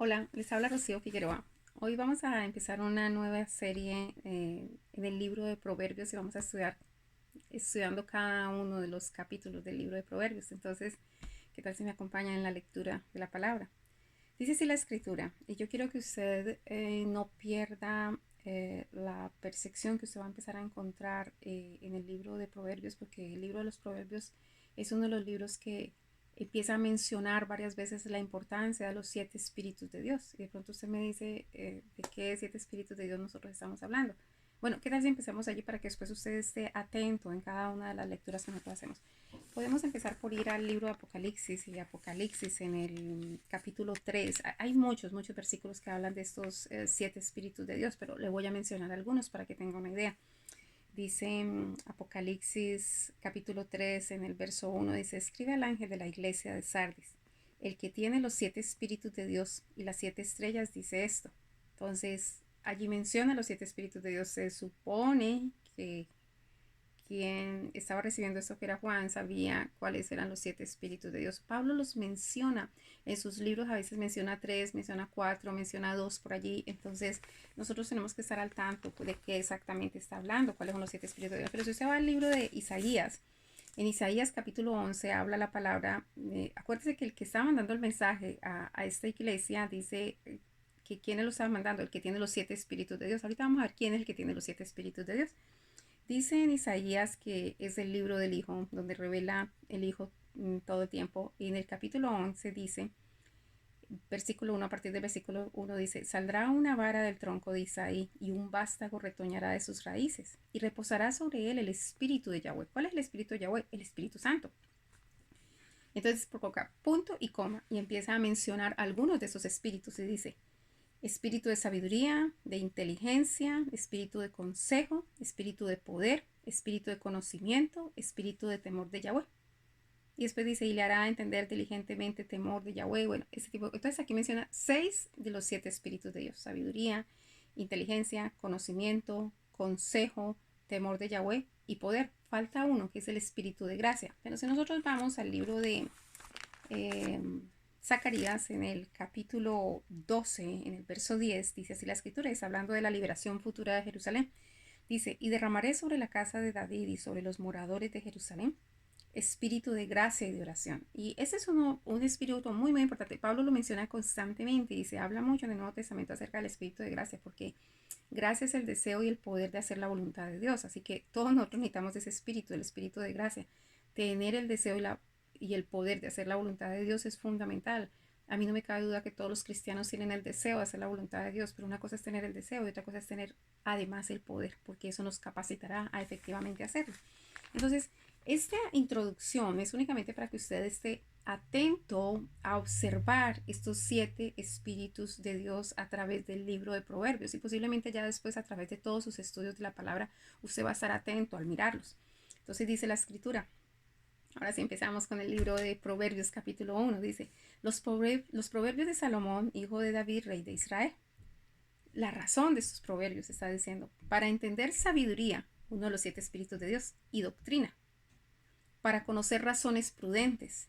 Hola, les habla Rocío Figueroa. Hoy vamos a empezar una nueva serie en el libro de Proverbios y vamos a estudiando cada uno de los capítulos del libro de Proverbios. Entonces, ¿qué tal si me acompaña en la lectura de la palabra? Dice así la escritura, y yo quiero que usted no pierda la percepción que usted va a empezar a encontrar en el libro de Proverbios, porque el libro de los Proverbios es uno de los libros que empieza a mencionar varias veces la importancia de los siete espíritus de Dios. Y de pronto usted me dice de qué siete espíritus de Dios nosotros estamos hablando. Bueno, ¿qué tal si empezamos allí para que después usted esté atento en cada una de las lecturas que nosotros hacemos? Podemos empezar por ir al libro de Apocalipsis y Apocalipsis en el capítulo 3. Hay muchos versículos que hablan de estos siete espíritus de Dios, pero le voy a mencionar algunos para que tenga una idea. Dice Apocalipsis capítulo 3 en el verso 1, dice, escribe al ángel de la iglesia de Sardis, el que tiene los siete espíritus de Dios y las siete estrellas, dice esto. Entonces, allí menciona los siete espíritus de Dios. Se supone que quien estaba recibiendo esto, que era Juan, sabía cuáles eran los siete espíritus de Dios. Pablo los menciona en sus libros, a veces menciona tres, menciona cuatro, menciona dos por allí. Entonces nosotros tenemos que estar al tanto de qué exactamente está hablando, cuáles son los siete espíritus de Dios. Pero si usted va al libro de Isaías, en Isaías capítulo 11 habla la palabra, acuérdese que el que está mandando el mensaje a esta iglesia dice que quién lo está mandando, el que tiene los siete espíritus de Dios. Ahorita vamos a ver quién es el que tiene los siete espíritus de Dios. Dice en Isaías que es el libro del Hijo, donde revela el Hijo todo el tiempo. Y en el capítulo 11 dice, versículo 1, a partir del versículo 1 dice, saldrá una vara del tronco de Isaí y un vástago retoñará de sus raíces y reposará sobre él el espíritu de Yahweh. ¿Cuál es el espíritu de Yahweh? El Espíritu Santo. Entonces coloca punto y coma y empieza a mencionar algunos de esos espíritus y dice, espíritu de sabiduría, de inteligencia, espíritu de consejo, espíritu de poder, espíritu de conocimiento, espíritu de temor de Yahweh. Y después dice, y le hará entender diligentemente temor de Yahweh. Bueno, ese tipo. Entonces aquí menciona 6 de los 7 espíritus de Dios. Sabiduría, inteligencia, conocimiento, consejo, temor de Yahweh y poder. Falta uno, que es el espíritu de gracia. Pero si nosotros vamos al libro de eh, Zacarías en el capítulo 12, en el verso 10, dice así la escritura, es hablando de la liberación futura de Jerusalén. Dice, y derramaré sobre la casa de David y sobre los moradores de Jerusalén espíritu de gracia y de oración. Y ese es un espíritu muy importante. Pablo lo menciona constantemente y se habla mucho en el Nuevo Testamento acerca del espíritu de gracia, porque gracia es el deseo y el poder de hacer la voluntad de Dios. Así que todos nosotros necesitamos ese espíritu, el espíritu de gracia. Tener el deseo y el poder de hacer la voluntad de Dios es fundamental. A mí no me cabe duda que todos los cristianos tienen el deseo de hacer la voluntad de Dios, pero una cosa es tener el deseo y otra cosa es tener además el poder, porque eso nos capacitará a efectivamente hacerlo. Entonces, esta introducción es únicamente para que usted esté atento a observar estos 7 espíritus de Dios a través del libro de Proverbios y posiblemente ya después a través de todos sus estudios de la palabra usted va a estar atento al mirarlos. Entonces dice la escritura. Ahora sí empezamos con el libro de Proverbios capítulo 1. Dice, los proverbios de Salomón, hijo de David, rey de Israel. La razón de estos proverbios está diciendo, para entender sabiduría, uno de los 7 espíritus de Dios, y doctrina, para conocer razones prudentes,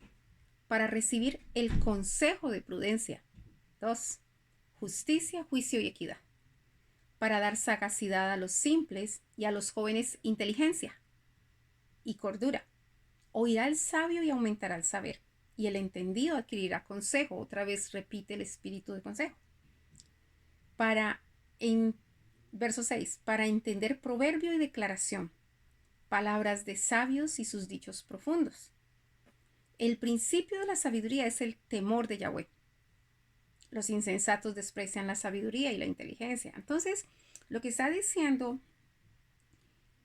para recibir el consejo de prudencia. 2. Justicia, juicio y equidad, para dar sagacidad a los simples y a los jóvenes inteligencia y cordura. Oirá el sabio y aumentará el saber, y el entendido adquirirá consejo. Otra vez repite el espíritu de consejo. Para, en verso 6, para entender proverbio y declaración, palabras de sabios y sus dichos profundos. El principio de la sabiduría es el temor de Yahweh. Los insensatos desprecian la sabiduría y la inteligencia. Entonces, lo que está diciendo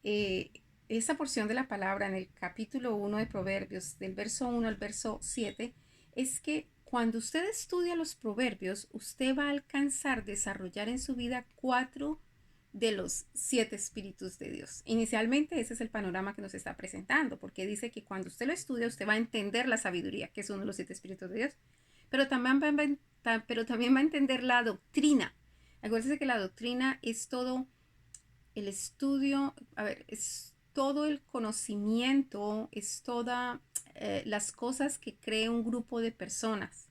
esta porción de la palabra en el capítulo 1 de Proverbios, del verso 1 al verso 7, es que cuando usted estudia los proverbios, usted va a alcanzar desarrollar en su vida 4 de los 7 espíritus de Dios. Inicialmente ese es el panorama que nos está presentando, porque dice que cuando usted lo estudia, usted va a entender la sabiduría, que es uno de los 7 espíritus de Dios, pero también va a entender la doctrina. Acuérdense que la doctrina es todo el estudio, es todo el conocimiento, es todas las cosas que cree un grupo de personas.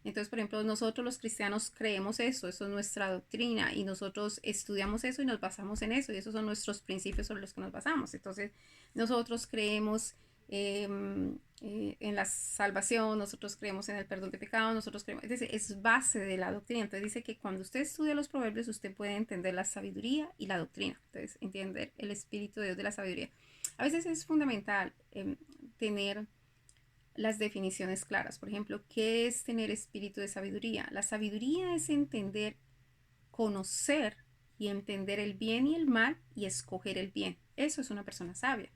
Entonces, por ejemplo, nosotros los cristianos creemos eso es nuestra doctrina y nosotros estudiamos eso y nos basamos en eso y esos son nuestros principios sobre los que nos basamos. Entonces, nosotros creemos eh, en la salvación, nosotros creemos en el perdón de pecados, nosotros creemos, es decir, es base de la doctrina. Entonces dice que cuando usted estudia los proverbios, usted puede entender la sabiduría y la doctrina. Entonces, entender el espíritu de Dios de la sabiduría. A veces es fundamental tener las definiciones claras. Por ejemplo, ¿qué es tener espíritu de sabiduría? La sabiduría es entender, conocer y entender el bien y el mal y escoger el bien. Eso es una persona sabia.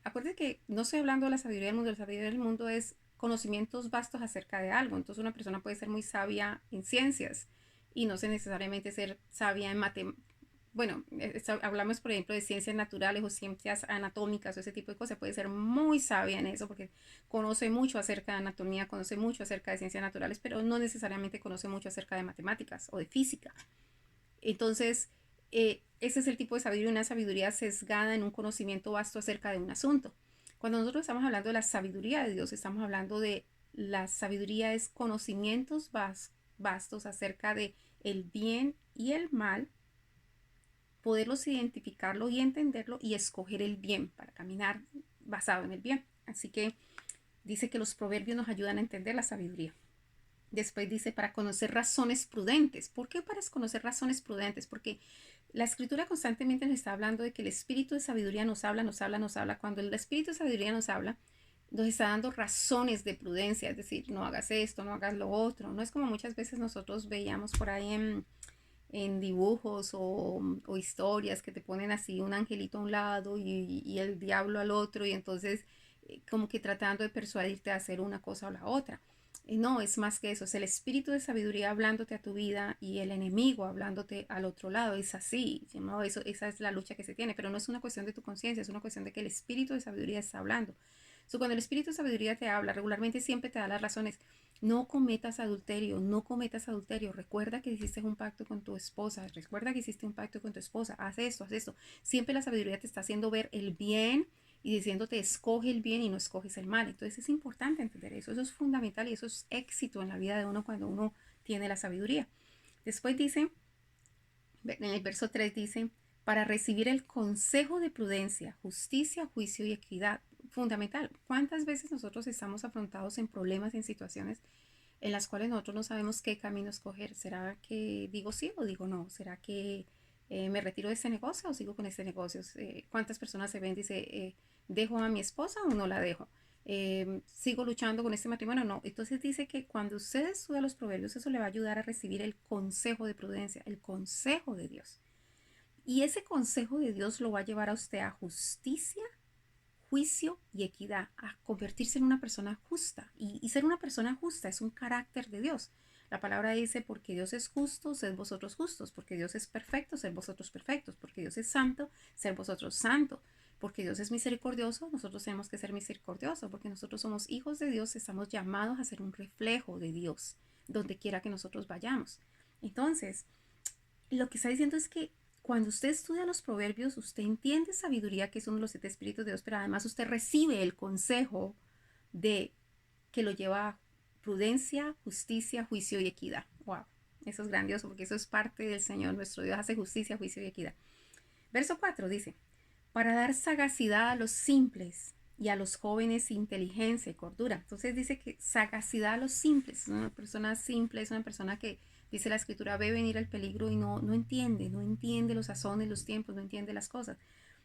Acuérdate que no estoy hablando de la sabiduría del mundo, la sabiduría del mundo es conocimientos vastos acerca de algo. Entonces una persona puede ser muy sabia en ciencias y no sé necesariamente ser sabia en matemáticas. Bueno, hablamos por ejemplo de ciencias naturales o ciencias anatómicas o ese tipo de cosas, puede ser muy sabia en eso porque conoce mucho acerca de anatomía, conoce mucho acerca de ciencias naturales, pero no necesariamente conoce mucho acerca de matemáticas o de física. Entonces, ese es el tipo de sabiduría, una sabiduría sesgada en un conocimiento vasto acerca de un asunto. Cuando nosotros estamos hablando de la sabiduría de Dios, estamos hablando de la sabiduría es conocimientos vastos acerca de el bien y el mal, poderlos identificarlo y entenderlo y escoger el bien para caminar basado en el bien. Así que dice que los proverbios nos ayudan a entender la sabiduría. Después dice para conocer razones prudentes. ¿Por qué para conocer razones prudentes? Porque la escritura constantemente nos está hablando de que el espíritu de sabiduría nos habla, nos habla, nos habla. Cuando el espíritu de sabiduría nos habla, nos está dando razones de prudencia, es decir, no hagas esto, no hagas lo otro. No es como muchas veces nosotros veíamos por ahí en dibujos o historias que te ponen así un angelito a un lado y el diablo al otro y entonces como que tratando de persuadirte a hacer una cosa o la otra. No, es más que eso, es el espíritu de sabiduría hablándote a tu vida y el enemigo hablándote al otro lado. Es así, ¿no? Esa es la lucha que se tiene, pero no es una cuestión de tu conciencia, es una cuestión de que el espíritu de sabiduría está hablando. Cuando el espíritu de sabiduría te habla, regularmente siempre te da las razones. No cometas adulterio, no cometas adulterio. Recuerda que hiciste un pacto con tu esposa, recuerda que hiciste un pacto con tu esposa, haz esto, haz esto. Siempre la sabiduría te está haciendo ver el bien y diciéndote escoge el bien y no escoges el mal. Entonces es importante entender eso, eso es fundamental y eso es éxito en la vida de uno cuando uno tiene la sabiduría. Después dice, en el verso 3 dice, para recibir el consejo de prudencia, justicia, juicio y equidad. Fundamental. ¿Cuántas veces nosotros estamos afrontados en problemas, en situaciones en las cuales nosotros no sabemos qué camino escoger? ¿Será que digo sí o digo no? ¿Será que me retiro de este negocio o sigo con este negocio? ¿Cuántas personas se ven y dicen, dejo a mi esposa o no la dejo? ¿Sigo luchando con este matrimonio? No. Entonces dice que cuando usted estudia los proverbios, eso le va a ayudar a recibir el consejo de prudencia, el consejo de Dios. Y ese consejo de Dios lo va a llevar a usted a justicia, juicio y equidad, a convertirse en una persona justa. Y ser una persona justa es un carácter de Dios. La palabra dice, porque Dios es justo, sed vosotros justos, porque Dios es perfecto, sed vosotros perfectos, porque Dios es santo, sed vosotros santos, porque Dios es misericordioso, nosotros tenemos que ser misericordiosos, porque nosotros somos hijos de Dios, estamos llamados a ser un reflejo de Dios, donde quiera que nosotros vayamos. Entonces, lo que está diciendo es que cuando usted estudia los proverbios, usted entiende sabiduría, que es uno de los 7 espíritus de Dios, pero además usted recibe el consejo de que lo lleva a prudencia, justicia, juicio y equidad. Wow, eso es grandioso porque eso es parte del Señor. Nuestro Dios hace justicia, juicio y equidad. Verso 4 dice, para dar sagacidad a los simples y a los jóvenes inteligencia y cordura. Entonces dice que sagacidad a los simples. Una persona simple es una persona que, dice la escritura, ve venir el peligro y no entiende, no entiende los sazones, los tiempos, no entiende las cosas.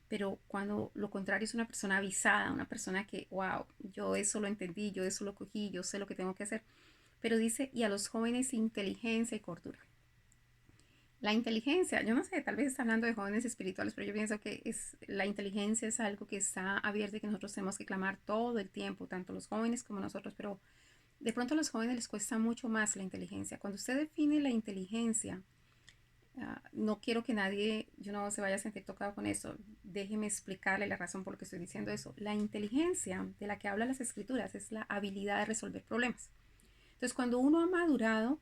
Pero cuando lo contrario es una persona avisada, una persona que, wow, yo eso lo entendí, yo eso lo cogí, yo sé lo que tengo que hacer. Pero dice, y a los jóvenes inteligencia y cordura. La inteligencia, yo no sé, tal vez está hablando de jóvenes espirituales, pero yo pienso que la inteligencia es algo que está abierto y que nosotros tenemos que clamar todo el tiempo, tanto los jóvenes como nosotros, pero de pronto a los jóvenes les cuesta mucho más la inteligencia. Cuando usted define la inteligencia, no quiero que nadie, yo no se vaya a sentir tocado con eso, déjeme explicarle la razón por la que estoy diciendo eso. La inteligencia de la que hablan las escrituras es la habilidad de resolver problemas. Entonces, cuando uno ha madurado,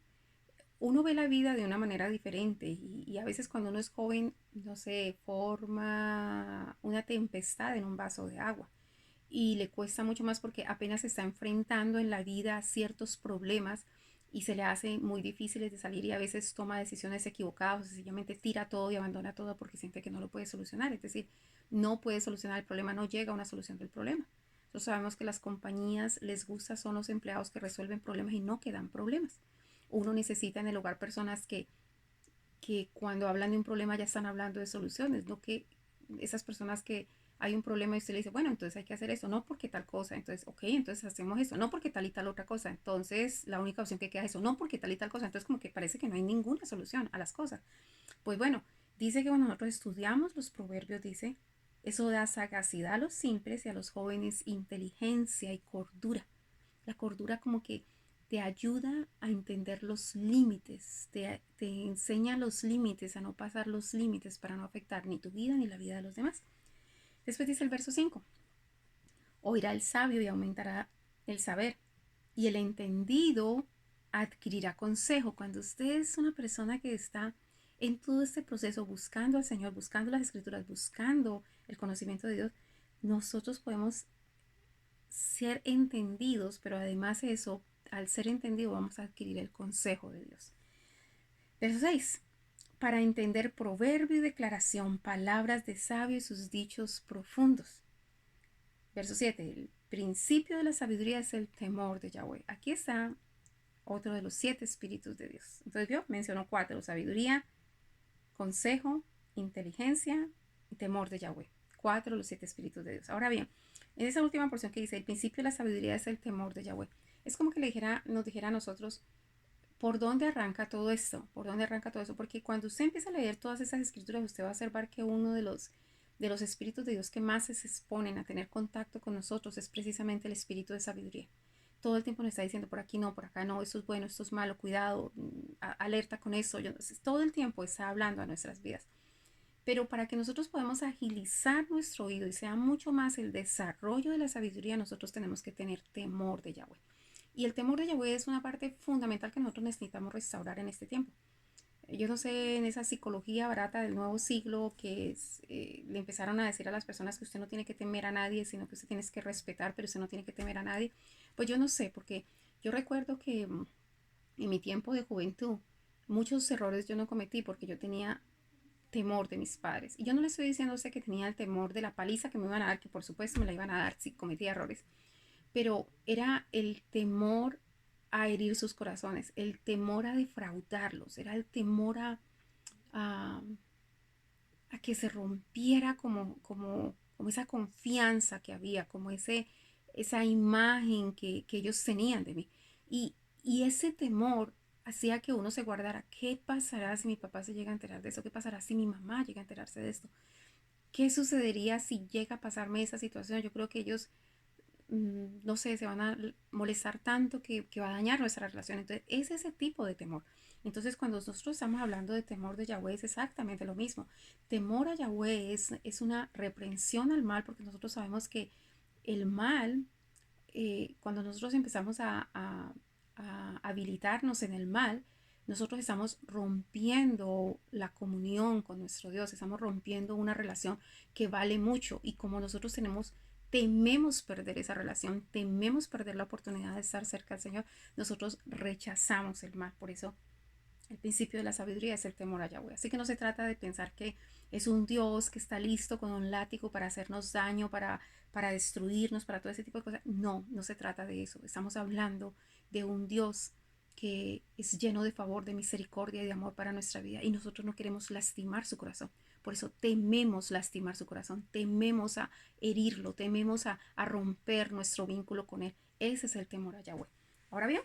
uno ve la vida de una manera diferente y a veces cuando uno es joven, no sé, forma una tempestad en un vaso de agua y le cuesta mucho más porque apenas se está enfrentando en la vida a ciertos problemas y se le hace muy difícil de salir y a veces toma decisiones equivocadas o sencillamente tira todo y abandona todo porque siente que no lo puede solucionar. Es decir, no puede solucionar el problema, no llega a una solución del problema. Nosotros sabemos que las compañías les gusta son los empleados que resuelven problemas y no que dan problemas. Uno necesita en el hogar personas que cuando hablan de un problema ya están hablando de soluciones, no que esas personas que hay un problema y usted le dice, bueno, entonces hay que hacer eso, no porque tal cosa, entonces, ok, entonces hacemos eso, no porque tal y tal otra cosa, entonces la única opción que queda es eso, no porque tal y tal cosa, entonces como que parece que no hay ninguna solución a las cosas. Pues bueno, dice que cuando nosotros estudiamos los proverbios, dice, eso da sagacidad a los simples y a los jóvenes inteligencia y cordura. La cordura como que te ayuda a entender los límites, te enseña los límites, a no pasar los límites para no afectar ni tu vida ni la vida de los demás. Después dice el verso 5, oirá el sabio y aumentará el saber, y el entendido adquirirá consejo. Cuando usted es una persona que está en todo este proceso buscando al Señor, buscando las escrituras, buscando el conocimiento de Dios, nosotros podemos ser entendidos, pero además de eso, al ser entendido vamos a adquirir el consejo de Dios. Verso 6. Para entender proverbio y declaración, palabras de sabio y sus dichos profundos. Verso 7. El principio de la sabiduría es el temor de Yahweh. Aquí está otro de los 7 espíritus de Dios. Entonces, yo menciono 4: sabiduría, consejo, inteligencia y temor de Yahweh. 4 de los 7 espíritus de Dios. Ahora bien, en esa última porción que dice, el principio de la sabiduría es el temor de Yahweh. Es como que nos dijera a nosotros, ¿por dónde arranca todo esto? ¿Por dónde arranca todo eso? Porque cuando usted empieza a leer todas esas escrituras, usted va a observar que uno de los espíritus de Dios que más se exponen a tener contacto con nosotros es precisamente el espíritu de sabiduría. Todo el tiempo nos está diciendo por aquí no, por acá no, esto es bueno, esto es malo, cuidado, alerta con eso. Todo el tiempo está hablando a nuestras vidas. Pero para que nosotros podamos agilizar nuestro oído y sea mucho más el desarrollo de la sabiduría, nosotros tenemos que tener temor de Yahweh. Y el temor de Yahweh es una parte fundamental que nosotros necesitamos restaurar en este tiempo. Yo no sé, en esa psicología barata del nuevo siglo que le empezaron a decir a las personas que usted no tiene que temer a nadie, sino que usted tiene que respetar, pero usted no tiene que temer a nadie. Pues yo no sé, porque yo recuerdo que en mi tiempo de juventud muchos errores yo no cometí porque yo tenía temor de mis padres. Y yo no le estoy diciendo a usted que tenía el temor de la paliza que me iban a dar, que por supuesto me la iban a dar si cometía errores, pero era el temor a herir sus corazones, el temor a defraudarlos, era el temor a, a que se rompiera como esa confianza que había, como esa imagen que ellos tenían de mí. Y, y ese temor hacía que uno se guardara, ¿qué pasará si mi papá se llega a enterar de eso? ¿Qué pasará si mi mamá llega a enterarse de esto? ¿Qué sucedería si llega a pasarme esa situación? Yo creo que ellos no sé, se van a molestar tanto que va a dañar nuestra relación. Entonces, es ese tipo de temor. Entonces, cuando nosotros estamos hablando de temor de Yahweh, es exactamente lo mismo. Temor a Yahweh es una reprensión al mal, porque nosotros sabemos que el mal, cuando nosotros empezamos a habilitarnos en el mal, nosotros estamos rompiendo la comunión con nuestro Dios, estamos rompiendo una relación que vale mucho y como nosotros tememos perder esa relación, tememos perder la oportunidad de estar cerca del Señor, nosotros rechazamos el mal. Por eso el principio de la sabiduría es el temor a Yahweh. Así que no se trata de pensar que es un Dios que está listo con un látigo para hacernos daño, para destruirnos, para todo ese tipo de cosas. No, no se trata de eso. Estamos hablando de un Dios que es lleno de favor, de misericordia y de amor para nuestra vida. Y nosotros no queremos lastimar su corazón. Por eso tememos lastimar su corazón, tememos a herirlo, tememos a romper nuestro vínculo con él. Ese es el temor a Yahweh. Ahora bien,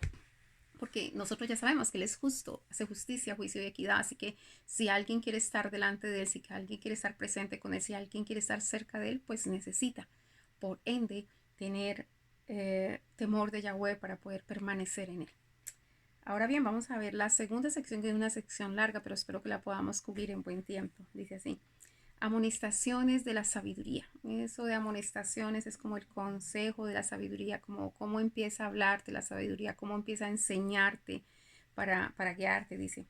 porque nosotros ya sabemos que Él es justo, hace justicia, juicio y equidad, así que si alguien quiere estar delante de Él, si alguien quiere estar presente con Él, si alguien quiere estar cerca de Él, pues necesita, por ende, tener temor de Yahweh para poder permanecer en Él. Ahora bien, vamos a ver la segunda sección, que es una sección larga, pero espero que la podamos cubrir en buen tiempo. Dice así: amonestaciones de la sabiduría. Eso de amonestaciones es como el consejo de la sabiduría, como cómo empieza a hablarte la sabiduría, cómo empieza a enseñarte para guiarte. Dice,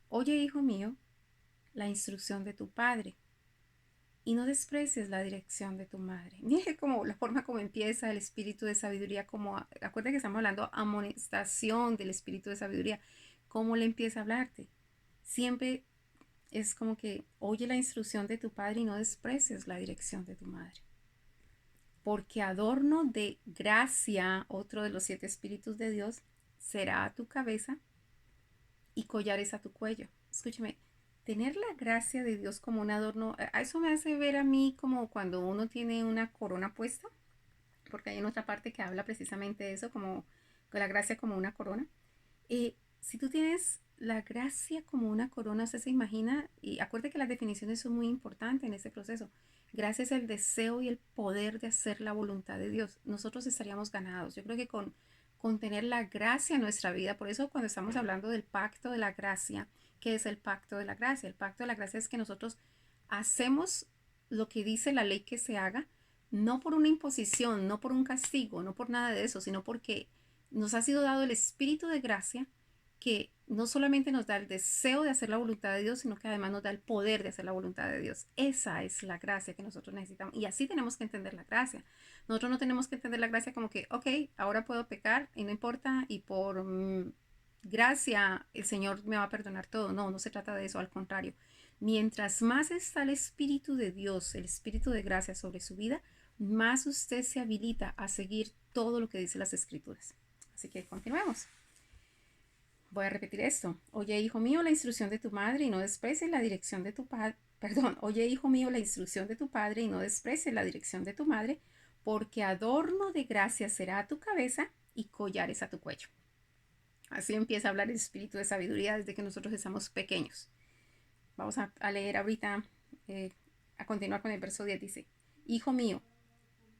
oye hijo mío, la instrucción de tu padre y no desprecies la dirección de tu madre. Mire como la forma como empieza el espíritu de sabiduría, como, acuérdate que estamos hablando amonestación del espíritu de sabiduría, cómo le empieza a hablarte. Siempre es como que oye la instrucción de tu padre y no desprecies la dirección de tu madre. Porque adorno de gracia, otro de los 7 espíritus de Dios, será a tu cabeza y collares a tu cuello. Escúchame, tener la gracia de Dios como un adorno, a eso me hace ver a mí como cuando uno tiene una corona puesta, porque hay en otra parte que habla precisamente de eso, como con la gracia como una corona. Si tú tienes la gracia como una corona, se imagina, y acuérdate que las definiciones son muy importantes en este proceso. Gracia es el deseo y el poder de hacer la voluntad de Dios. Nosotros estaríamos ganados. Yo creo que con tener la gracia en nuestra vida, por eso cuando estamos hablando del pacto de la gracia, ¿qué es el pacto de la gracia? El pacto de la gracia es que nosotros hacemos lo que dice la ley que se haga, no por una imposición, no por un castigo, no por nada de eso, sino porque nos ha sido dado el espíritu de gracia que no solamente nos da el deseo de hacer la voluntad de Dios, sino que además nos da el poder de hacer la voluntad de Dios. Esa es la gracia que nosotros necesitamos. Y así tenemos que entender la gracia. Nosotros no tenemos que entender la gracia como que, ok, ahora puedo pecar y no importa, y por gracia el Señor me va a perdonar todo. No, no se trata de eso, al contrario. Mientras más está el Espíritu de Dios, el Espíritu de gracia sobre su vida, más usted se habilita a seguir todo lo que dice las Escrituras. Así que continuemos. Voy a repetir esto. Oye, hijo mío, la instrucción de tu madre y no desprecies la dirección de tu padre. Perdón, oye, hijo mío, la instrucción de tu padre y no desprecies la dirección de tu madre, porque adorno de gracia será a tu cabeza y collares a tu cuello. Así empieza a hablar el espíritu de sabiduría desde que nosotros estamos pequeños. Vamos a leer ahorita, a continuar con el verso 10. Dice, hijo mío,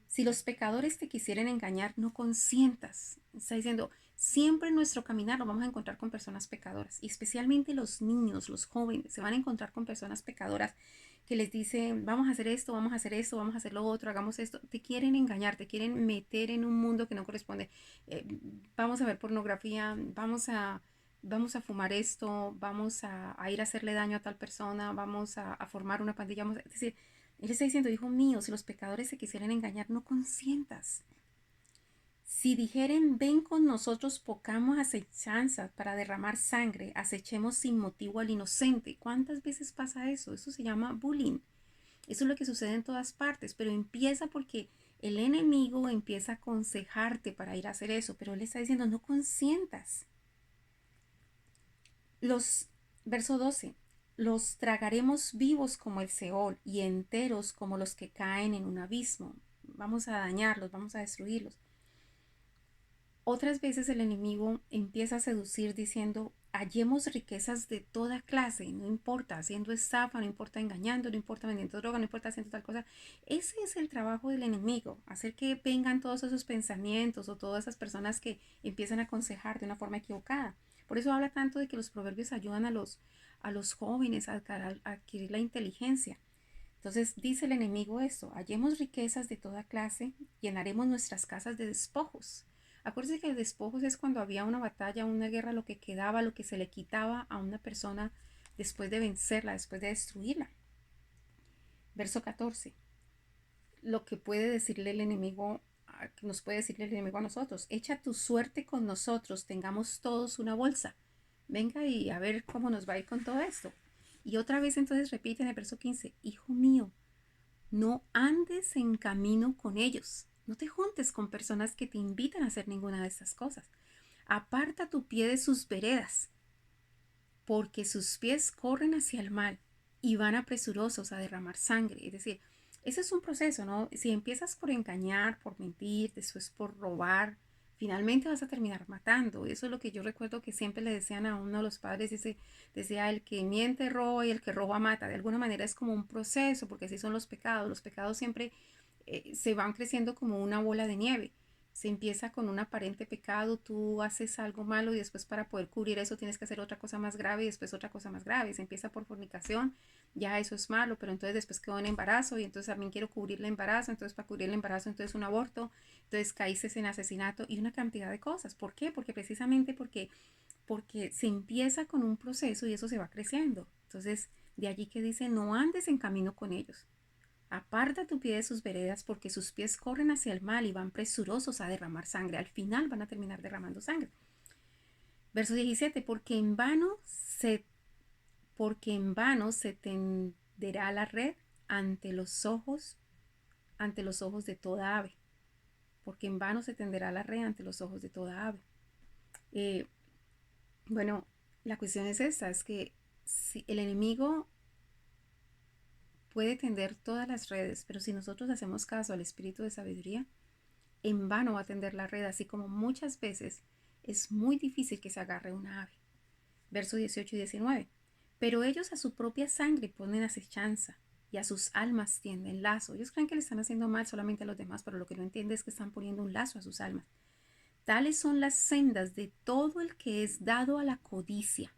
si los pecadores te quisieren engañar, no consientas. Está diciendo, siempre en nuestro caminar nos vamos a encontrar con personas pecadoras. Y especialmente los niños, los jóvenes, se van a encontrar con personas pecadoras que les dicen, vamos a hacer esto, vamos a hacer esto, vamos a hacer lo otro, hagamos esto. Te quieren engañar, te quieren meter en un mundo que no corresponde. Eh, Vamos a ver pornografía, vamos a fumar esto, vamos a ir a hacerle daño a tal persona, vamos a formar una pandilla. Es decir, él está diciendo, hijo mío, si los pecadores se quisieran engañar, no consientas. Si dijeren, ven con nosotros, pongamos acechanza para derramar sangre, acechemos sin motivo al inocente. ¿Cuántas veces pasa eso? Eso se llama bullying. Eso es lo que sucede en todas partes, pero empieza porque el enemigo empieza a aconsejarte para ir a hacer eso, pero él está diciendo, no consientas. Verso 12, los tragaremos vivos como el Seol y enteros como los que caen en un abismo. Vamos a dañarlos, vamos a destruirlos. Otras veces el enemigo empieza a seducir diciendo, hallemos riquezas de toda clase, no importa haciendo estafa, no importa engañando, no importa vendiendo droga, no importa haciendo tal cosa. Ese es el trabajo del enemigo, hacer que vengan todos esos pensamientos o todas esas personas que empiezan a aconsejar de una forma equivocada. Por eso habla tanto de que los proverbios ayudan a los jóvenes a adquirir la inteligencia. Entonces dice el enemigo esto, hallemos riquezas de toda clase, llenaremos nuestras casas de despojos. Acuérdense que el despojos es cuando había una batalla, una guerra, lo que quedaba, lo que se le quitaba a una persona después de vencerla, después de destruirla. Verso 14. Lo que puede decirle el enemigo, que nos puede decirle el enemigo a nosotros, echa tu suerte con nosotros, tengamos todos una bolsa. Venga y a ver cómo nos va a ir con todo esto. Y otra vez entonces repite en el verso 15, hijo mío, no andes en camino con ellos. No te juntes con personas que te invitan a hacer ninguna de estas cosas. Aparta tu pie de sus veredas, porque sus pies corren hacia el mal y van apresurosos a derramar sangre. Es decir, ese es un proceso, ¿no? Si empiezas por engañar, por mentir, después por robar, finalmente vas a terminar matando. Eso es lo que yo recuerdo que siempre le decían a uno de los padres, decía el que miente roba y el que roba mata. De alguna manera es como un proceso, porque así son los pecados. Los pecados siempre se van creciendo como una bola de nieve. Se empieza con un aparente pecado, tú haces algo malo y después para poder cubrir eso tienes que hacer otra cosa más grave y después otra cosa más grave. Se empieza por fornicación, ya eso es malo, pero entonces después quedó en embarazo y entonces también quiero cubrir el embarazo, entonces para cubrir el embarazo entonces un aborto, entonces caíste en asesinato y una cantidad de cosas. ¿Por qué? Porque precisamente porque se empieza con un proceso y eso se va creciendo. Entonces de allí que dice no andes en camino con ellos. Aparta tu pie de sus veredas, porque sus pies corren hacia el mal y van presurosos a derramar sangre. Al final van a terminar derramando sangre. Verso 17, porque en vano se tenderá la red ante ante los ojos de toda ave. Porque en vano se tenderá la red ante los ojos de toda ave. Eh, bueno, la cuestión es esta, es que si el enemigo puede tender todas las redes, pero si nosotros hacemos caso al espíritu de sabiduría, en vano va a tender la red, así como muchas veces es muy difícil que se agarre una ave. Versos 18 y 19. Pero ellos a su propia sangre ponen acechanza y a sus almas tienden lazo. Ellos creen que le están haciendo mal solamente a los demás, pero lo que no entienden es que están poniendo un lazo a sus almas. Tales son las sendas de todo el que es dado a la codicia,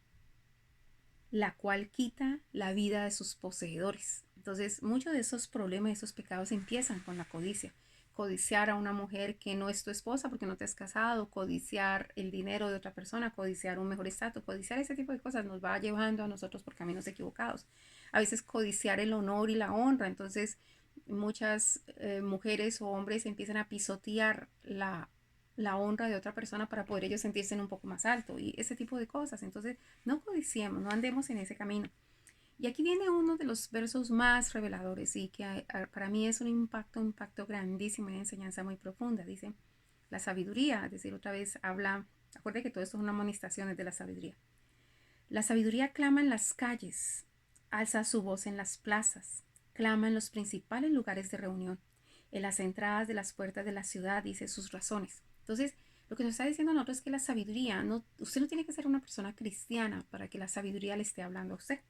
la cual quita la vida de sus poseedores. Entonces, muchos de esos problemas, esos pecados empiezan con la codicia. Codiciar a una mujer que no es tu esposa porque no te has casado, codiciar el dinero de otra persona, codiciar un mejor estatus, codiciar ese tipo de cosas nos va llevando a nosotros por caminos equivocados. A veces codiciar el honor y la honra. Entonces, muchas mujeres o hombres empiezan a pisotear la honra de otra persona para poder ellos sentirse en un poco más alto y ese tipo de cosas. Entonces, no codiciemos, no andemos en ese camino. Y aquí viene uno de los versos más reveladores y que para mí es un impacto grandísimo, una enseñanza muy profunda. Dice, la sabiduría, es decir, otra vez habla, acuérdate que todo esto es una amonestación de la sabiduría. La sabiduría clama en las calles, alza su voz en las plazas, clama en los principales lugares de reunión, en las entradas de las puertas de la ciudad, dice sus razones. Entonces, lo que nos está diciendo nosotros es que la sabiduría, usted no tiene que ser una persona cristiana para que la sabiduría le esté hablando a usted.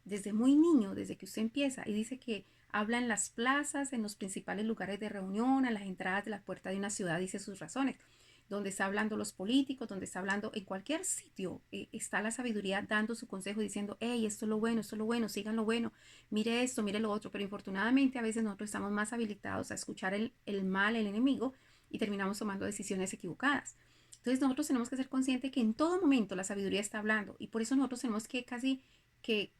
Desde muy niño, desde que usted empieza, y dice que habla en las plazas, en los principales lugares de reunión, a las entradas de la puerta de una ciudad, dice sus razones. Donde está hablando los políticos, donde está hablando en cualquier sitio, está la sabiduría dando su consejo, diciendo, hey, esto es lo bueno, sigan lo bueno, mire esto, mire lo otro. Pero infortunadamente a veces nosotros estamos más habilitados a escuchar el mal, el enemigo, y terminamos tomando decisiones equivocadas. Entonces nosotros tenemos que ser conscientes que en todo momento la sabiduría está hablando, y por eso nosotros tenemos que casi que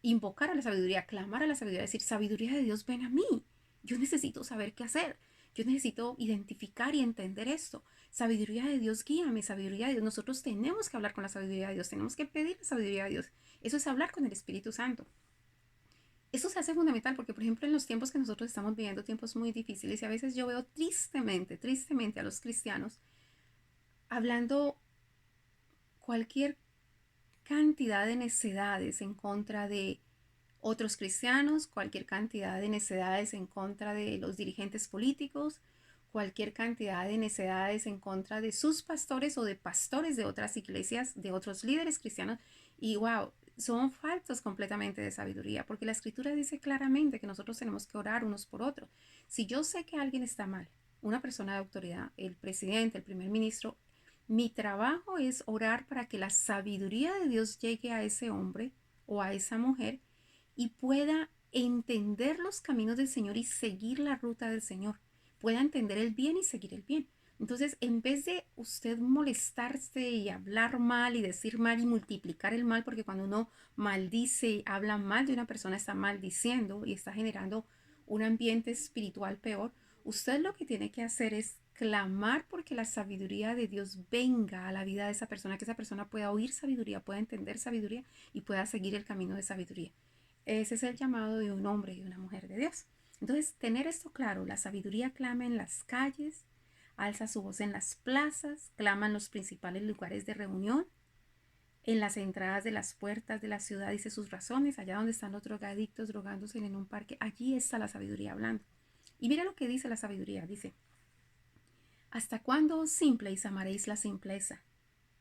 invocar a la sabiduría, clamar a la sabiduría, decir, sabiduría de Dios, ven a mí. Yo necesito saber qué hacer. Yo necesito identificar y entender esto. Sabiduría de Dios, guíame, sabiduría de Dios. Nosotros tenemos que hablar con la sabiduría de Dios, tenemos que pedir la sabiduría de Dios. Eso es hablar con el Espíritu Santo. Eso se hace fundamental porque, por ejemplo, en los tiempos que nosotros estamos viviendo, tiempos muy difíciles, y a veces yo veo tristemente a los cristianos hablando cualquier cantidad de necedades en contra de otros cristianos, cualquier cantidad de necedades en contra de los dirigentes políticos, cualquier cantidad de necedades en contra de sus pastores o de pastores de otras iglesias, de otros líderes cristianos. Y wow, son faltos completamente de sabiduría, porque la escritura dice claramente que nosotros tenemos que orar unos por otros. Si yo sé que alguien está mal, una persona de autoridad, el presidente, el primer ministro, mi trabajo es orar para que la sabiduría de Dios llegue a ese hombre o a esa mujer y pueda entender los caminos del Señor y seguir la ruta del Señor. Pueda entender el bien y seguir el bien. Entonces, en vez de usted molestarse y hablar mal y decir mal y multiplicar el mal, porque cuando uno maldice y habla mal de una persona, está maldiciendo y está generando un ambiente espiritual peor, usted lo que tiene que hacer es clamar porque la sabiduría de Dios venga a la vida de esa persona, que esa persona pueda oír sabiduría, pueda entender sabiduría y pueda seguir el camino de sabiduría. Ese es el llamado de un hombre y una mujer de Dios. Entonces, tener esto claro, la sabiduría clama en las calles, alza su voz en las plazas, clama en los principales lugares de reunión, en las entradas de las puertas de la ciudad, dice sus razones, allá donde están los drogadictos drogándose en un parque, allí está la sabiduría hablando. Y mira lo que dice la sabiduría, dice, ¿hasta cuándo os simples amaréis la simpleza?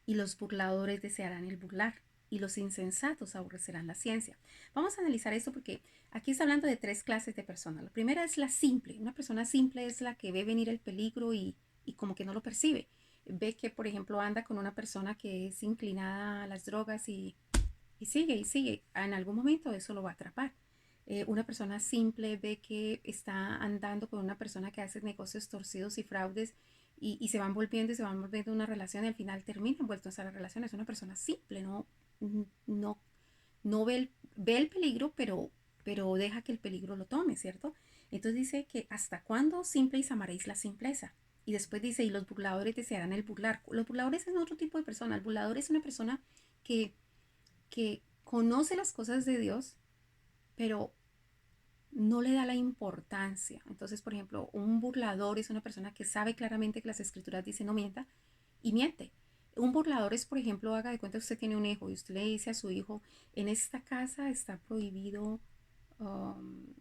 Y los burladores desearán el burlar, y los insensatos aborrecerán la ciencia. Vamos a analizar esto porque aquí está hablando de tres clases de personas. La primera es la simple. Una persona simple es la que ve venir el peligro y como que no lo percibe. Ve que, por ejemplo, anda con una persona que es inclinada a las drogas y sigue y sigue. En algún momento eso lo va a atrapar. Una persona simple ve que está andando con una persona que hace negocios torcidos y fraudes y se van volviendo y se van volviendo una relación y al final terminan envueltos a la relación. Es una persona simple, no, no ve el peligro, pero pero deja que el peligro lo tome, ¿cierto? Entonces dice que ¿hasta cuándo simples amaréis la simpleza? Y después dice, y los burladores desearán el burlar. Los burladores es otro tipo de persona. El burlador es una persona que, que conoce las cosas de Dios, pero no le da la importancia. Entonces, por ejemplo, un burlador es una persona que sabe claramente que las escrituras dicen no mienta y miente. Un burlador es, por ejemplo, haga de cuenta que usted tiene un hijo y usted le dice a su hijo, en esta casa está prohibido um,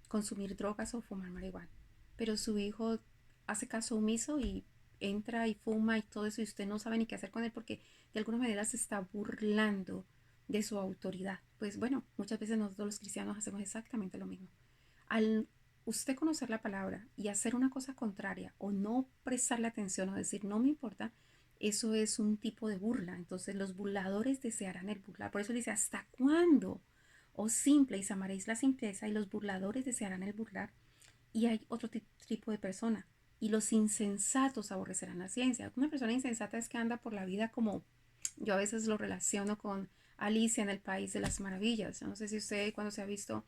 consumir drogas o fumar marihuana. Pero su hijo hace caso omiso y entra y fuma y todo eso y usted no sabe ni qué hacer con él porque de alguna manera se está burlando de su autoridad. Pues bueno, muchas veces nosotros los cristianos hacemos exactamente lo mismo. Al usted conocer la palabra y hacer una cosa contraria o no prestarle atención o decir no me importa, eso es un tipo de burla. Entonces los burladores desearán el burlar. Por eso dice, ¿hasta cuándo? O simple y amaréis la simpleza y los burladores desearán el burlar. Y hay otro tipo de persona. Y los insensatos aborrecerán la ciencia. Una persona insensata es que anda por la vida como yo a veces lo relaciono con Alicia en el País de las Maravillas. Yo no sé si usted cuando se ha visto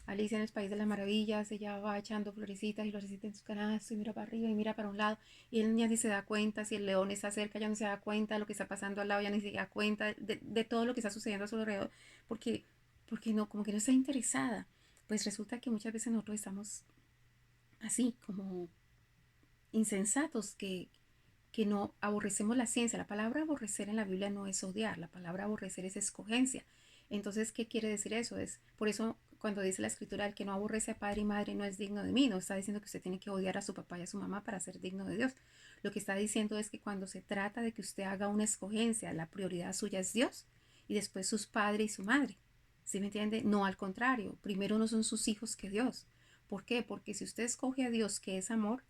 Alicia en el País de las Maravillas, ella va echando florecitas y florecitas en su canasto y mira para arriba y mira para un lado y él ya ni se da cuenta, si el león está cerca ya no se da cuenta de lo que está pasando al lado, ya ni se da cuenta de todo lo que está sucediendo a su alrededor porque, porque no, como que no está interesada. Pues resulta que muchas veces nosotros estamos así como insensatos que no aborrecemos la ciencia. La palabra aborrecer en la Biblia no es odiar, la palabra aborrecer es escogencia. Entonces, ¿qué quiere decir eso? Es por eso cuando dice la escritura, el que no aborrece a padre y madre no es digno de mí, no está diciendo que usted tiene que odiar a su papá y a su mamá para ser digno de Dios. Lo que está diciendo es que cuando se trata de que usted haga una escogencia, la prioridad suya es Dios y después sus padres y su madre. ¿Sí me entiende? No al contrario, primero no son sus hijos que Dios. ¿Por qué? Porque si usted escoge a Dios que es amor,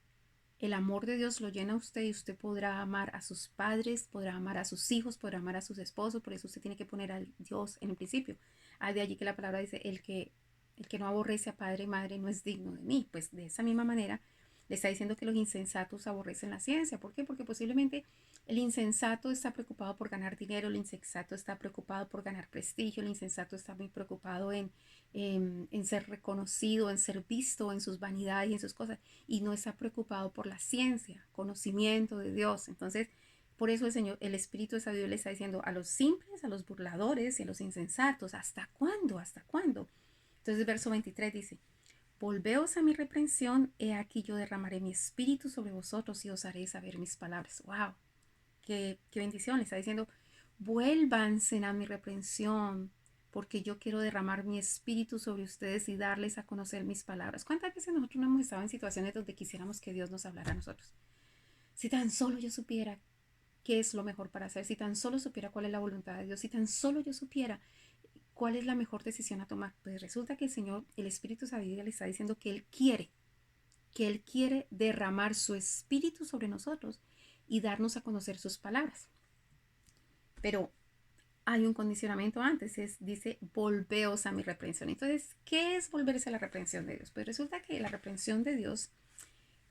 el amor de Dios lo llena a usted y usted podrá amar a sus padres, podrá amar a sus hijos, podrá amar a sus esposos. Por eso usted tiene que poner a Dios en el principio. Hay de allí que la palabra dice, el que no aborrece a padre y madre no es digno de mí. Pues de esa misma manera le está diciendo que los insensatos aborrecen la ciencia. ¿Por qué? Porque posiblemente el insensato está preocupado por ganar dinero, el insensato está preocupado por ganar prestigio, el insensato está muy preocupado en ser reconocido, en ser visto, en sus vanidades y en sus cosas, y no está preocupado por la ciencia, conocimiento de Dios. Entonces, por eso el Señor, el Espíritu de Sabiduría le está diciendo a los simples, a los burladores y a los insensatos, ¿hasta cuándo? ¿Hasta cuándo? Entonces, verso 23 dice, volveos a mi reprensión, he aquí yo derramaré mi espíritu sobre vosotros y os haré saber mis palabras. ¡Wow! ¡Qué bendición! Le está diciendo, vuélvanse a mi reprensión, porque yo quiero derramar mi espíritu sobre ustedes y darles a conocer mis palabras. ¿Cuántas veces nosotros no hemos estado en situaciones donde quisiéramos que Dios nos hablara a nosotros? Si tan solo yo supiera qué es lo mejor para hacer, si tan solo supiera cuál es la voluntad de Dios, si tan solo yo supiera cuál es la mejor decisión a tomar, pues resulta que el Señor, el Espíritu Sabiduría le está diciendo que Él quiere derramar su espíritu sobre nosotros y darnos a conocer sus palabras. Pero hay un condicionamiento antes, dice, volveos a mi reprensión. Entonces, ¿qué es volverse a la reprensión de Dios? Pues resulta que la reprensión de Dios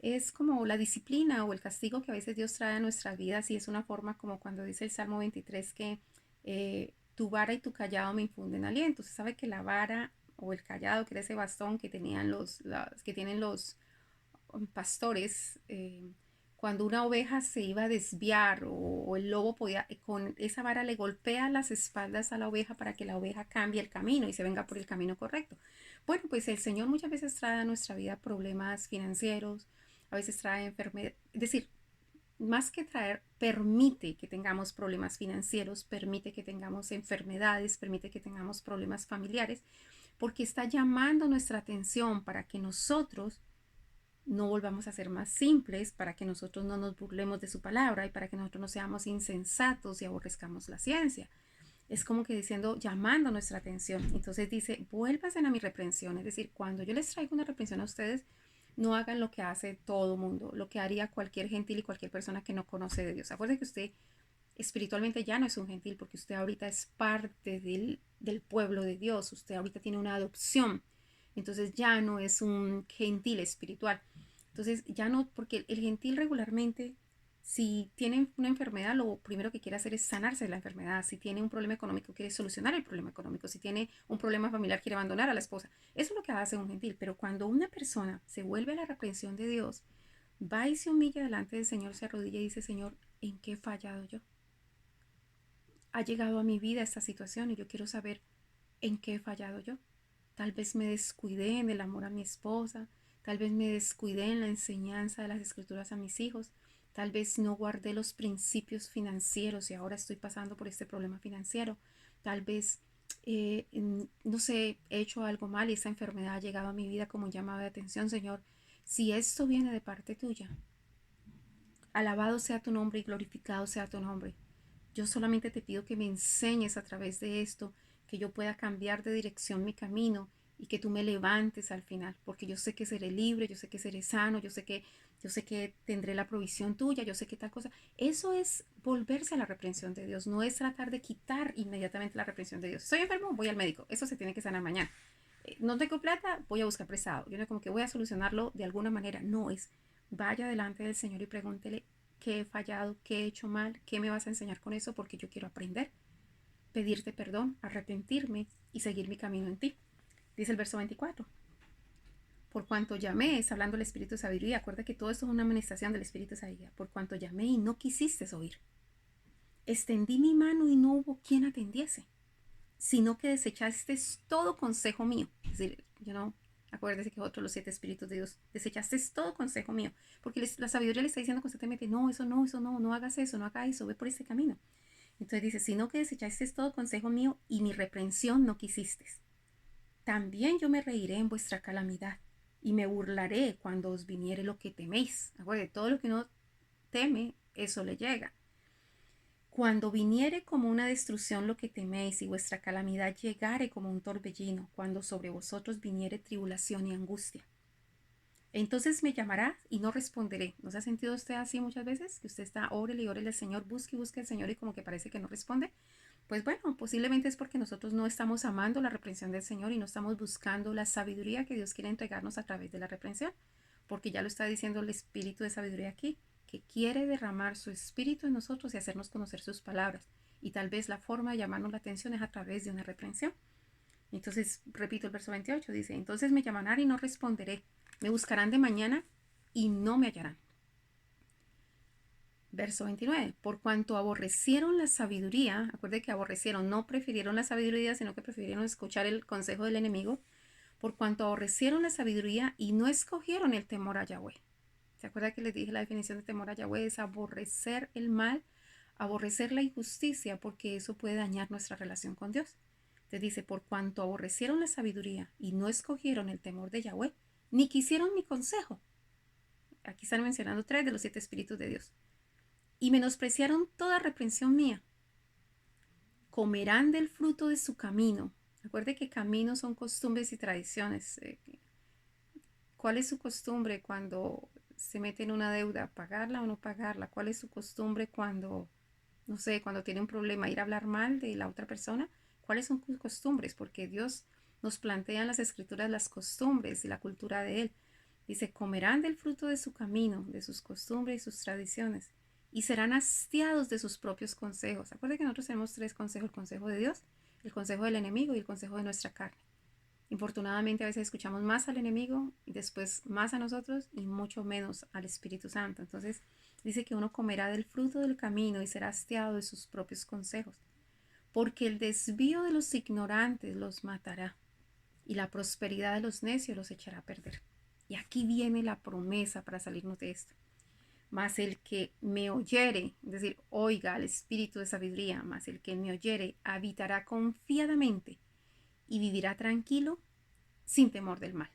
es como la disciplina o el castigo que a veces Dios trae a nuestras vidas y es una forma como cuando dice el Salmo 23 que tu vara y tu callado me infunden aliento. Se sabe que la vara o el callado, que era ese bastón que tenían que tienen los pastores, cuando una oveja se iba a desviar o el lobo podía, con esa vara le golpea las espaldas a la oveja para que la oveja cambie el camino y se venga por el camino correcto. Bueno, pues el Señor muchas veces trae a nuestra vida problemas financieros, a veces trae enfermedad, es decir, más que traer, permite que tengamos problemas financieros, permite que tengamos enfermedades, permite que tengamos problemas familiares, porque está llamando nuestra atención para que nosotros no volvamos a ser más simples, para que nosotros no nos burlemos de su palabra y para que nosotros no seamos insensatos y aborrezcamos la ciencia. Es como que diciendo, llamando nuestra atención. Entonces dice, vuélvanse a mi reprensión. Es decir, cuando yo les traigo una reprensión a ustedes, no hagan lo que hace todo mundo, lo que haría cualquier gentil y cualquier persona que no conoce de Dios. Acuérdense que usted espiritualmente ya no es un gentil porque usted ahorita es parte del pueblo de Dios. Usted ahorita tiene una adopción. Entonces ya no es un gentil espiritual. Entonces ya no, porque el gentil regularmente Si tiene una enfermedad, lo primero que quiere hacer es sanarse de la enfermedad. Si tiene un problema económico, quiere solucionar el problema económico. Si tiene un problema familiar, quiere abandonar a la esposa. Eso es lo que hace un gentil. Pero cuando una persona se vuelve a la reprensión de Dios, va y se humilla delante del Señor, se arrodilla y dice, Señor, ¿en qué he fallado yo? Ha llegado a mi vida esta situación y yo quiero saber en qué he fallado yo. Tal vez me descuidé en el amor a mi esposa, tal vez me descuidé en la enseñanza de las escrituras a mis hijos, tal vez no guardé los principios financieros y ahora estoy pasando por este problema financiero, tal vez, no sé, he hecho algo mal y esta enfermedad ha llegado a mi vida como llamado de atención, Señor. Si esto viene de parte tuya, alabado sea tu nombre y glorificado sea tu nombre. Yo solamente te pido que me enseñes a través de esto, que yo pueda cambiar de dirección mi camino y que tú me levantes al final, porque yo sé que seré libre, yo sé que seré sano, yo sé que tendré la provisión tuya, yo sé que tal cosa. Eso es volverse a la reprensión de Dios, no es tratar de quitar inmediatamente la reprensión de Dios. Estoy enfermo, voy al médico, eso se tiene que sanar mañana. No tengo plata, voy a buscar prestado. Yo no como que voy a solucionarlo de alguna manera, no es vaya delante del Señor y pregúntele qué he fallado, qué he hecho mal, qué me vas a enseñar con eso, porque yo quiero aprender, pedirte perdón, arrepentirme y seguir mi camino en ti. Dice el verso 24. Por cuanto llamé, es hablando del Espíritu de Sabiduría, acuerda que todo esto es una administración del Espíritu de Sabiduría. Por cuanto llamé y no quisiste oír, extendí mi mano y no hubo quien atendiese, sino que desechaste todo consejo mío. Es decir, acuérdese que otros los 7 espíritus de Dios, desechaste todo consejo mío, porque la sabiduría le está diciendo constantemente, no, eso no, no hagas eso, no hagas eso, ve por este camino. Entonces dice, sino que desechaste todo consejo mío y mi reprensión no quisiste. También yo me reiré en vuestra calamidad y me burlaré cuando os viniere lo que teméis. Acuérdate, todo lo que uno teme, eso le llega. Cuando viniere como una destrucción lo que teméis y vuestra calamidad llegare como un torbellino, cuando sobre vosotros viniere tribulación y angustia. Entonces me llamará y no responderé. ¿No se ha sentido usted así muchas veces? Que usted está, órele y órele al Señor, busque y busque al Señor y como que parece que no responde. Pues bueno, posiblemente es porque nosotros no estamos amando la reprensión del Señor y no estamos buscando la sabiduría que Dios quiere entregarnos a través de la reprensión. Porque ya lo está diciendo el espíritu de sabiduría aquí, que quiere derramar su espíritu en nosotros y hacernos conocer sus palabras. Y tal vez la forma de llamarnos la atención es a través de una reprensión. Entonces, repito el verso 28, dice, entonces me llamarán y no responderé, me buscarán de mañana y no me hallarán. Verso 29, por cuanto aborrecieron la sabiduría, acuerde que aborrecieron, no prefirieron la sabiduría, sino que prefirieron escuchar el consejo del enemigo, por cuanto aborrecieron la sabiduría y no escogieron el temor a Yahweh. ¿Se acuerda que les dije la definición de temor a Yahweh? Es aborrecer el mal, aborrecer la injusticia, porque eso puede dañar nuestra relación con Dios. Te dice, por cuanto aborrecieron la sabiduría y no escogieron el temor de Yahweh, ni quisieron mi consejo. Aquí están mencionando 3 de los 7 espíritus de Dios. Y menospreciaron toda reprensión mía. Comerán del fruto de su camino. Recuerde que caminos son costumbres y tradiciones. ¿Cuál es su costumbre cuando se mete en una deuda? ¿Pagarla o no pagarla? ¿Cuál es su costumbre cuando, no sé, cuando tiene un problema, ir a hablar mal de la otra persona? ¿Cuáles son sus costumbres? Porque Dios nos plantea en las escrituras las costumbres y la cultura de Él. Dice, comerán del fruto de su camino, de sus costumbres y sus tradiciones, y serán hastiados de sus propios consejos. Acuérdense que nosotros tenemos 3 consejos, el consejo de Dios, el consejo del enemigo y el consejo de nuestra carne. Infortunadamente a veces escuchamos más al enemigo y después más a nosotros y mucho menos al Espíritu Santo. Entonces dice que uno comerá del fruto del camino y será hastiado de sus propios consejos, porque el desvío de los ignorantes los matará y la prosperidad de los necios los echará a perder. Y aquí viene la promesa para salirnos de esto. Mas el que me oyere, es decir, oiga al espíritu de sabiduría, mas el que me oyere habitará confiadamente y vivirá tranquilo sin temor del mal.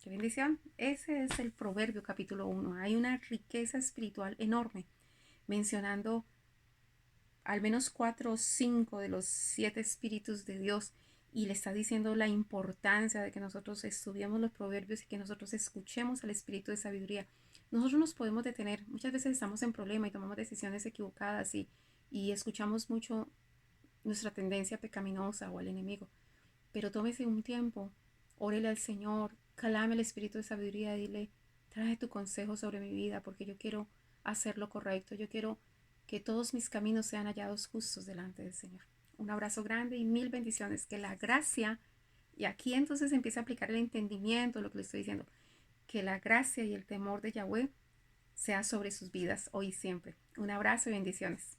¡Qué bendición! Ese es el Proverbio capítulo 1. Hay una riqueza espiritual enorme, mencionando al menos 4 o 5 de los 7 espíritus de Dios y le está diciendo la importancia de que nosotros estudiemos los proverbios y que nosotros escuchemos al espíritu de sabiduría. Nosotros nos podemos detener, muchas veces estamos en problema y tomamos decisiones equivocadas y escuchamos mucho nuestra tendencia pecaminosa o al enemigo, pero tómese un tiempo, órele al Señor, clame al espíritu de sabiduría, dile, trae tu consejo sobre mi vida porque yo quiero hacer lo correcto. Yo quiero que todos mis caminos sean hallados justos delante del Señor. Un abrazo grande y mil bendiciones. Que la gracia, y aquí entonces empieza a aplicar el entendimiento, lo que le estoy diciendo, que la gracia y el temor de Yahweh sea sobre sus vidas hoy y siempre. Un abrazo y bendiciones.